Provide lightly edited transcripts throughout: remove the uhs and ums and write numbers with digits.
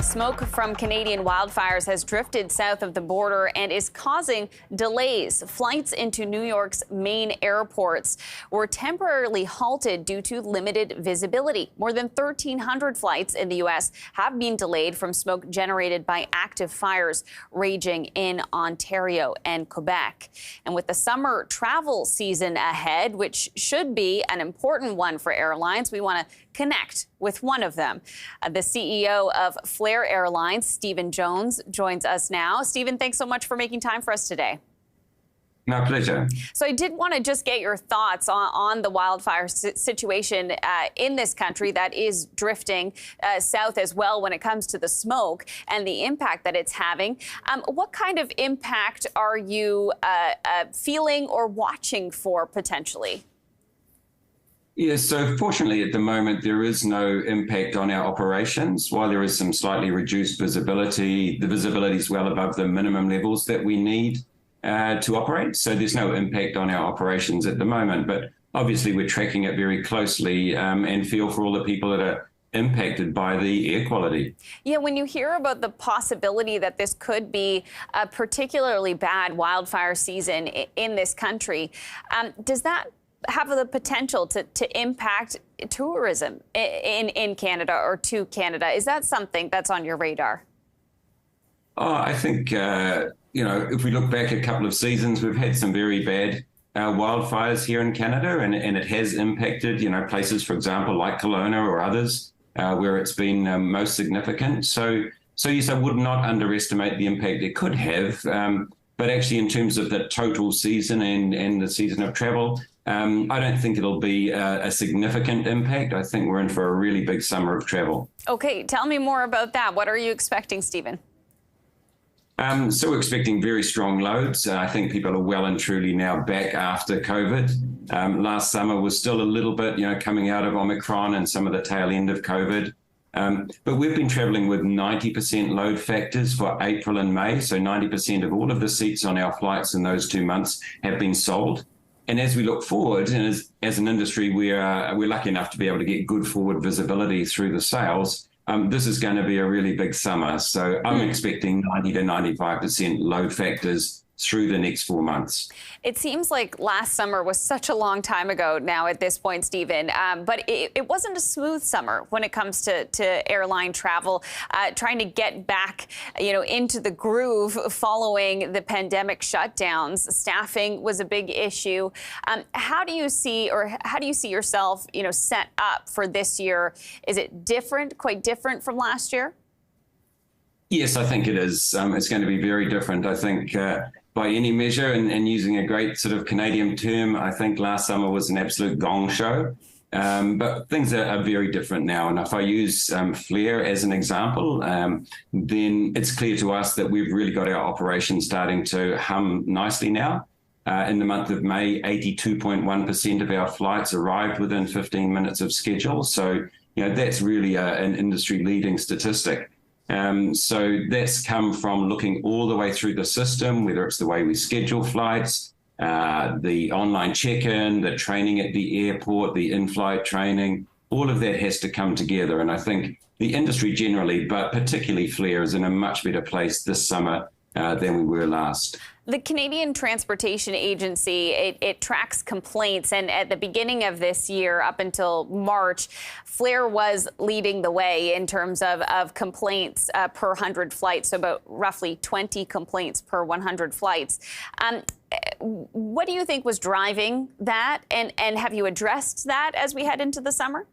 Smoke from Canadian wildfires has drifted south of the border and is causing delays. Flights into New York's main airports were temporarily halted due to limited visibility. More than 1,300 flights in the U.S. have been delayed from smoke generated by active fires raging in Ontario and Quebec. And with the summer travel season ahead, which should be an important one for airlines, we want to connect with one of them. The CEO of Flair Airlines, Stephen Jones, joins us now. Stephen, thanks so much for making time for us today. My pleasure. So I did want to just get your thoughts on the wildfire situation in this country that is drifting south as well when it comes to the smoke and the impact that it's having. What kind of impact are you feeling or watching for potentially? Yes, so fortunately at the moment there is no impact on our operations. While there is some slightly reduced visibility, the visibility is well above the minimum levels that we need to operate. So there's no impact on our operations at the moment. But obviously we're tracking it very closely and feel for all the people that are impacted by the air quality. Yeah, when you hear about the possibility that this could be a particularly bad wildfire season in this country, does that have the potential to impact tourism in Canada or to Canada? Is that something that's on your radar? Oh, I think, if we look back a couple of seasons, we've had some very bad wildfires here in Canada, and it has impacted, places, for example, like Kelowna or others, where it's been most significant. So yes, I would not underestimate the impact it could have. But actually, in terms of the total season and the season of travel, I don't think it'll be a significant impact. I think we're in for a really big summer of travel. Okay, tell me more about that. What are you expecting, Stephen? So we're expecting very strong loads. I think people are well and truly now back after COVID. Last summer was still a little bit, coming out of Omicron and some of the tail end of COVID. But we've been traveling with 90% load factors for April and May. So 90% of all of the seats on our flights in those 2 months have been sold. And as we look forward, and as an industry, we're lucky enough to be able to get good forward visibility through the sales. This is going to be a really big summer. So I'm expecting 90 to 95% load factors through the next 4 months. It seems like last summer was such a long time ago now at this point, Stephen, but it wasn't a smooth summer when it comes to airline travel, trying to get back, into the groove following the pandemic shutdowns. Staffing was a big issue. How do you see yourself, set up for this year? Is it quite different from last year? Yes, I think it is. It's going to be very different. I think by any measure, and using a great sort of Canadian term, I think last summer was an absolute gong show. But things are very different now. And if I use Flair as an example, then it's clear to us that we've really got our operations starting to hum nicely now. In the month of May, 82.1% of our flights arrived within 15 minutes of schedule. So, that's really an industry-leading statistic. So that's come from looking all the way through the system, whether it's the way we schedule flights, the online check-in, the training at the airport, the in-flight training, all of that has to come together. And I think the industry generally, but particularly Flair, is in a much better place this summer than we were last. The Canadian Transportation Agency, it tracks complaints, and at the beginning of this year, up until March, Flair was leading the way in terms of complaints per 100 flights, so about roughly 20 complaints per 100 flights. What do you think was driving that, and have you addressed that as we head into the summer?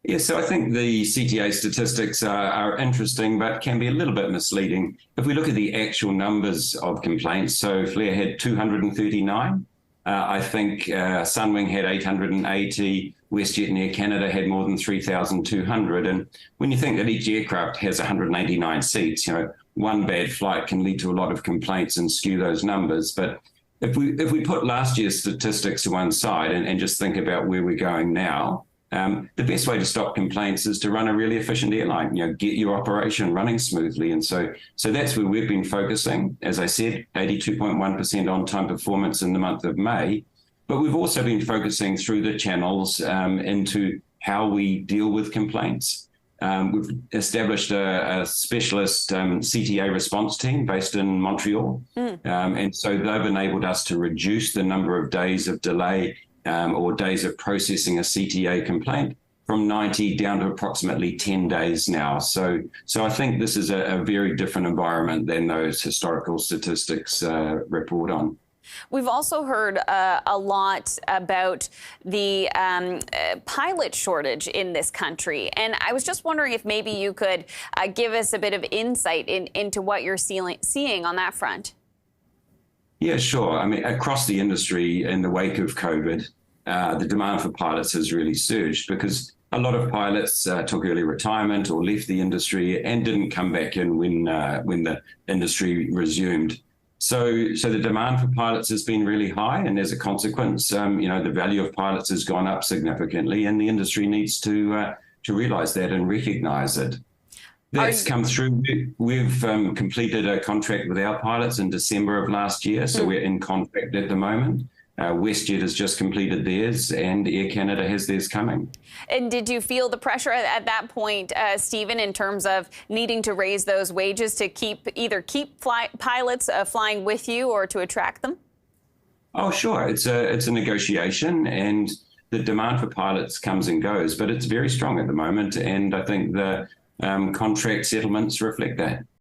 Yeah, so I think the CTA statistics are interesting, but can be a little bit misleading. If we look at the actual numbers of complaints, so Flair had 239. I think Sunwing had 880. WestJet and Air Canada had more than 3,200. And when you think that each aircraft has 189 seats, one bad flight can lead to a lot of complaints and skew those numbers. But if we put last year's statistics to one side and just think about where we're going now, the best way to stop complaints is to run a really efficient airline, get your operation running smoothly. And so that's where we've been focusing. As I said, 82.1% on-time performance in the month of May. But we've also been focusing through the channels into how we deal with complaints. We've established a specialist CTA response team based in Montreal. And so they've enabled us to reduce the number of days of delay or days of processing a CTA complaint from 90 down to approximately 10 days now. So I think this is a very different environment than those historical statistics report on. We've also heard a lot about the pilot shortage in this country. And I was just wondering if maybe you could give us a bit of insight into what you're seeing on that front. Yeah, sure. I mean, across the industry in the wake of COVID, the demand for pilots has really surged because a lot of pilots took early retirement or left the industry and didn't come back in when the industry resumed. So the demand for pilots has been really high, and as a consequence, the value of pilots has gone up significantly, and the industry needs to realise that and recognise it. That's come through. We've completed a contract with our pilots in December of last year, so we're in contract at the moment. WestJet has just completed theirs, and Air Canada has theirs coming. And did you feel the pressure at that point, Stephen, in terms of needing to raise those wages to either keep pilots flying with you or to attract them? Oh, sure. It's a negotiation, and the demand for pilots comes and goes, but it's very strong at the moment, and I think the contract settlements reflect that.